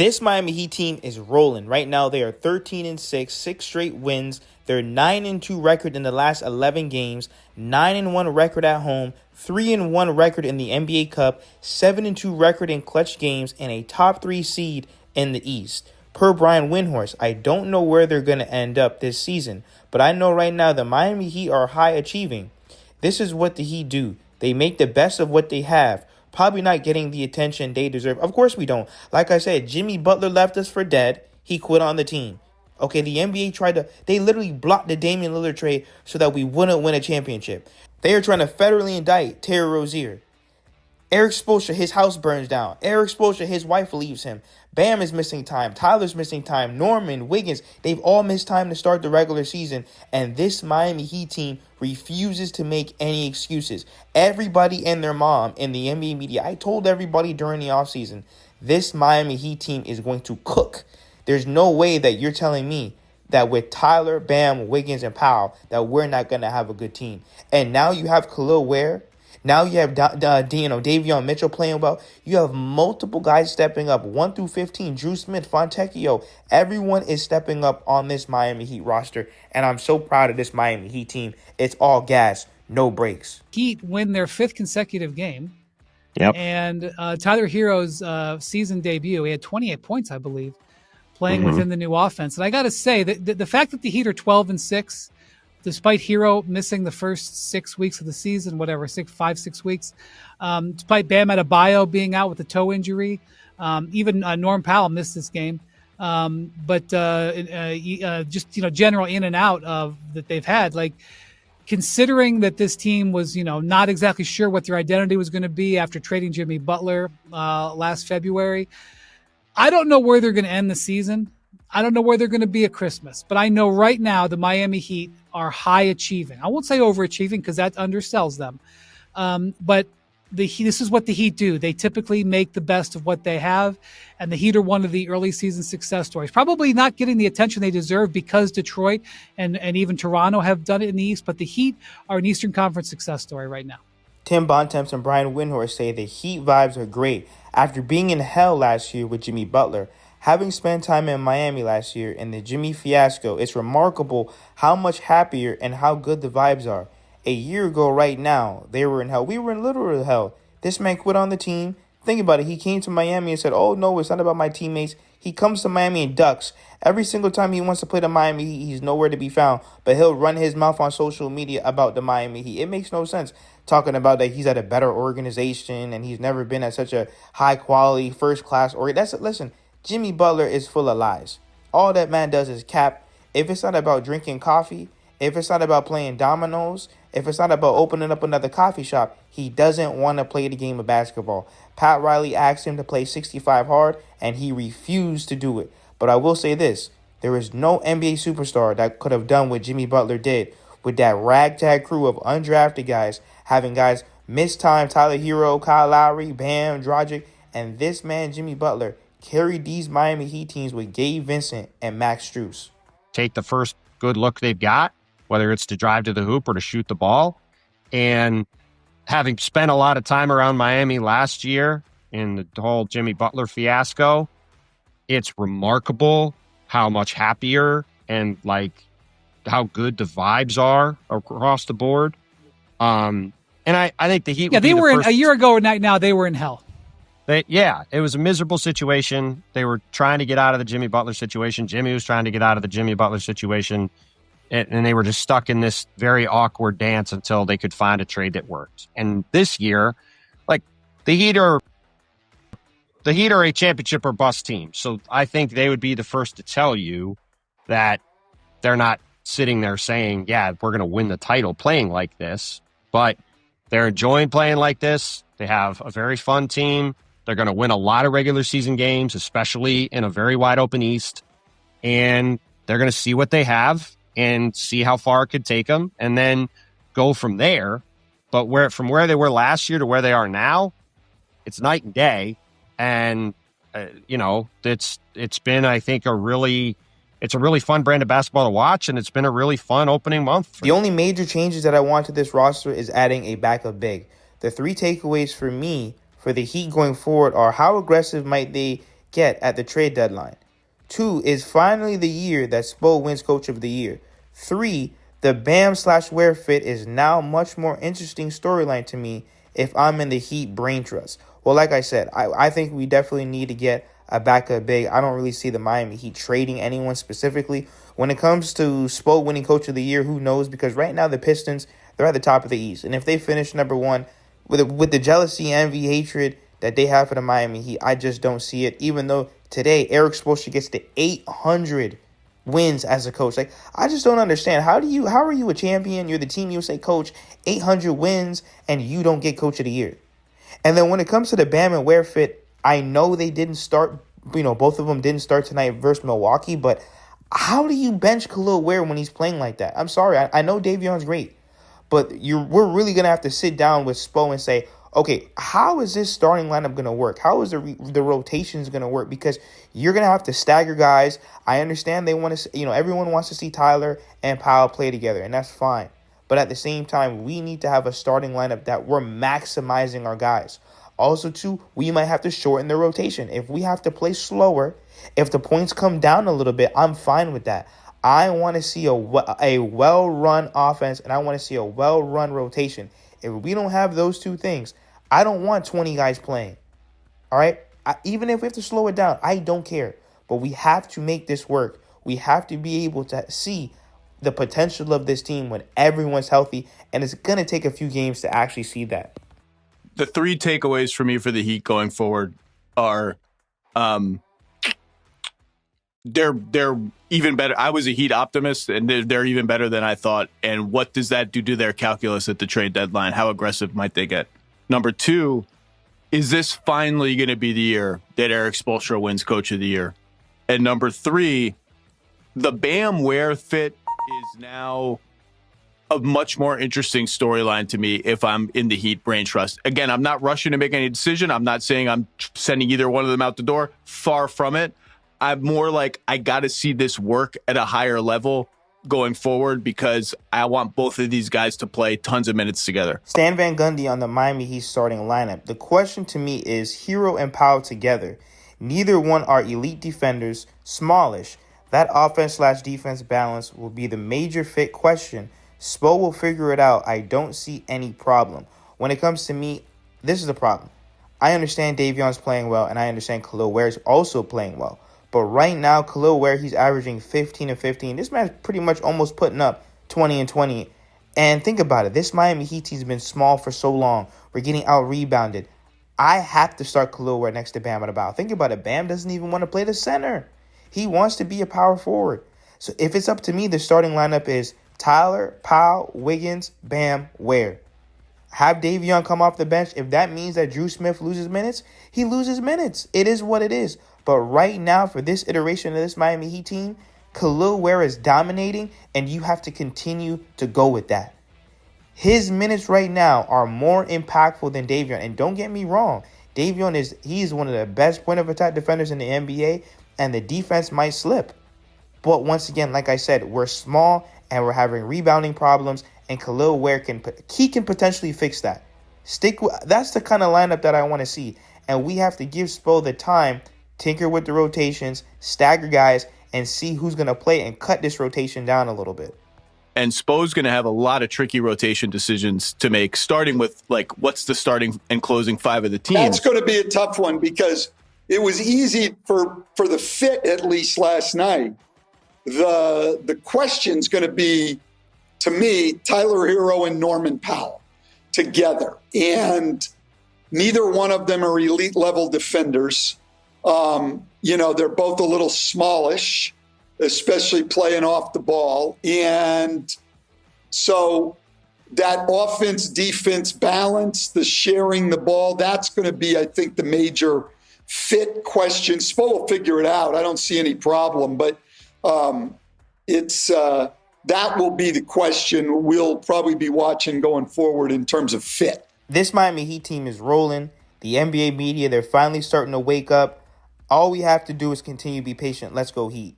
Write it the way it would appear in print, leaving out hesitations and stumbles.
This Miami Heat team is rolling. Right now, they are 13-6, 6 straight wins. They're 9-2 record in the last 11 games, 9-1 record at home, 3-1 record in the NBA Cup, 7-2 record in clutch games, and a top 3 seed in the East. Per Brian Windhorst, I don't know where they're going to end up this season, but I know right now the Miami Heat are high achieving. This is what the Heat do. They make the best of what they have. Probably not getting the attention they deserve. Of course we don't. Like I said, Jimmy Butler left us for dead. He quit on the team. Okay, the NBA they literally blocked the Damian Lillard trade so that we wouldn't win a championship. They are trying to federally indict Terry Rozier. Eric Spoelstra, his house burns down. Eric Spoelstra, his wife leaves him. Bam is missing time. Tyler's missing time. Norman, Wiggins, they've all missed time to start the regular season. And this Miami Heat team refuses to make any excuses. Everybody and their mom in the NBA media, I told everybody during the offseason, this Miami Heat team is going to cook. There's no way that you're telling me that with Tyler, Bam, Wiggins, and Powell, that we're not going to have a good team. And now you have Khalil Ware. Now you have Davion Mitchell playing well. You have multiple guys stepping up, 1 through 15. Drew Smith, Fontecchio. Everyone is stepping up on this Miami Heat roster, and I'm so proud of this Miami Heat team. It's all gas, no breaks. Heat win their 5th consecutive game. Yep. And Tyler Hero's season debut, he had 28 points, I believe, playing within the new offense. And I got to say that the fact that the Heat are 12-6, despite Hero missing the first 6 weeks of the season, 5-6 weeks, despite Bam Adebayo being out with a toe injury, even Norm Powell missed this game. But just general in and out of that they've had, like considering that this team was not exactly sure what their identity was going to be after trading Jimmy Butler last February. I don't know where they're going to end the season. I don't know where they're going to be at Christmas, but I know right now the Miami Heat are high achieving. I won't say overachieving because that undersells them. But this is what the Heat do. They typically make the best of what they have, and the Heat are one of the early season success stories. Probably not getting the attention they deserve because Detroit and even Toronto have done it in the East, but the Heat are an Eastern Conference success story right now. Tim Bontemps and Brian Windhorst say the Heat vibes are great. After being in hell last year with Jimmy Butler, having spent time in Miami last year in the Jimmy fiasco, it's remarkable how much happier and how good the vibes are. A year ago right now, they were in hell. We were in literal hell. This man quit on the team. Think about it. He came to Miami and said, oh, no, it's not about my teammates. He comes to Miami and ducks. Every single time he wants to play the Miami Heat, he's nowhere to be found. But he'll run his mouth on social media about the Miami Heat. It makes no sense talking about that he's at a better organization and he's never been at such a high-quality, first-class organization. Listen, Jimmy Butler is full of lies. All that man does is cap. If it's not about drinking coffee, if it's not about playing dominoes, if it's not about opening up another coffee shop, he doesn't want to play the game of basketball. Pat Riley asked him to play 65 hard, and he refused to do it. But I will say this. There is no NBA superstar that could have done what Jimmy Butler did with that ragtag crew of undrafted guys, having guys miss time, Tyler Hero, Kyle Lowry, Bam, Dragic, and this man, Jimmy Butler, carried these Miami Heat teams with Gabe Vincent and Max Strus. Take the first good look they've got, whether it's to drive to the hoop or to shoot the ball. And having spent a lot of time around Miami last year in the whole Jimmy Butler fiasco, it's remarkable how much happier and like how good the vibes are across the board. And I think the Heat. Yeah, they were in, a year ago now. They were in hell. It was a miserable situation. They were trying to get out of the Jimmy Butler situation. Jimmy was trying to get out of the Jimmy Butler situation. And they were just stuck in this very awkward dance until they could find a trade that worked. And this year, like the Heat are a championship or bust team. So I think they would be the first to tell you that they're not sitting there saying, yeah, we're going to win the title playing like this. But they're enjoying playing like this. They have a very fun team. They're going to win a lot of regular season games, especially in a very wide open East. And they're going to see what they have and see how far it could take them and then go from there. But from where they were last year to where they are now, it's night and day. And, it's been, I think, it's a really fun brand of basketball to watch, and it's been a really fun opening month. The only major changes that I want to this roster is adding a backup big. The 3 takeaways for me for the Heat going forward are how aggressive might they get at the trade deadline. 2, is finally the year that Spo wins Coach of the Year. 3, the Bam/Ware fit is now much more interesting storyline to me if I'm in the Heat brain trust. Well, like I said, I think we definitely need to get a backup big. I don't really see the Miami Heat trading anyone specifically. When it comes to Spo winning Coach of the Year, who knows? Because right now the Pistons, they're at the top of the East. And if they finish number one, with the jealousy, envy, hatred that they have for the Miami Heat, I just don't see it. Even though today Eric Spoelstra gets to 800 wins as a coach. Like, I just don't understand. How are you a champion? You're the Team USA coach, 800 wins, and you don't get Coach of the Year. And then when it comes to the Bam and Ware fit, I know they didn't start, both of them didn't start tonight versus Milwaukee, but how do you bench Khalil Ware when he's playing like that? I'm sorry. I know Davion's great, but we're really going to have to sit down with Spo and say, okay, how is this starting lineup going to work? How is the rotations going to work? Because you're going to have to stagger guys. I understand they want to, everyone wants to see Tyler and Powell play together, and that's fine. But at the same time, we need to have a starting lineup that we're maximizing our guys. Also, too, we might have to shorten the rotation. If we have to play slower, if the points come down a little bit, I'm fine with that. I want to see a well-run offense, and I want to see a well-run rotation. If we don't have those two things, I don't want 20 guys playing. All right? Even if we have to slow it down, I don't care. But we have to make this work. We have to be able to see the potential of this team when everyone's healthy, and it's going to take a few games to actually see that. The 3 takeaways for me for the Heat going forward are they're even better. I was a Heat optimist, and they're even better than I thought. And what does that do to their calculus at the trade deadline? How aggressive might they get? Number 2, is this finally going to be the year that Eric Spoelstra wins Coach of the Year? And number 3, the Bam Ware fit is now a much more interesting storyline to me if I'm in the Heat brain trust. Again, I'm not rushing to make any decision. I'm not saying I'm sending either one of them out the door. Far from it. I'm more like, I got to see this work at a higher level going forward because I want both of these guys to play tons of minutes together. Stan Van Gundy on the Miami Heat starting lineup. The question to me is Hero and Powell together. Neither one are elite defenders, smallish. That offense/defense balance will be the major fit question. Spo will figure it out. I don't see any problem. When it comes to me, this is the problem. I understand Davion's playing well, and I understand Khalil Ware's also playing well. But right now, Khalil Ware, he's averaging 15 and 15. This man's pretty much almost putting up 20 and 20. And think about it. This Miami Heat team's been small for so long. We're getting out-rebounded. I have to start Khalil Ware next to Bam Adebayo. Think about it. Bam doesn't even want to play the center. He wants to be a power forward. So if it's up to me, the starting lineup is Tyler, Powell, Wiggins, Bam, Ware. Have Davion come off the bench. If that means that Drew Smith loses minutes, he loses minutes. It is what it is. But right now, for this iteration of this Miami Heat team, Khalil Ware is dominating, and you have to continue to go with that. His minutes right now are more impactful than Davion. And don't get me wrong, Davion he's one of the best point of attack defenders in the NBA, and the defense might slip. But once again, like I said, we're small and we're having rebounding problems, and Khalil Ware can potentially fix that. That's the kind of lineup that I want to see, and we have to give Spo the time, tinker with the rotations, stagger guys, and see who's going to play and cut this rotation down a little bit. And Spo's going to have a lot of tricky rotation decisions to make, starting with, what's the starting and closing 5 of the team? That's going to be a tough one because it was easy for the fit, at least last night. The question's going to be, to me, Tyler Hero and Norman Powell together. And neither one of them are elite level defenders. They're both a little smallish, especially playing off the ball. And so that offense-defense balance, the sharing the ball, that's going to be, I think, the major fit question. Spo will figure it out. I don't see any problem, but that will be the question we'll probably be watching going forward in terms of fit. This Miami Heat team is rolling. The NBA media, they're finally starting to wake up. All we have to do is continue to be patient. Let's go Heat.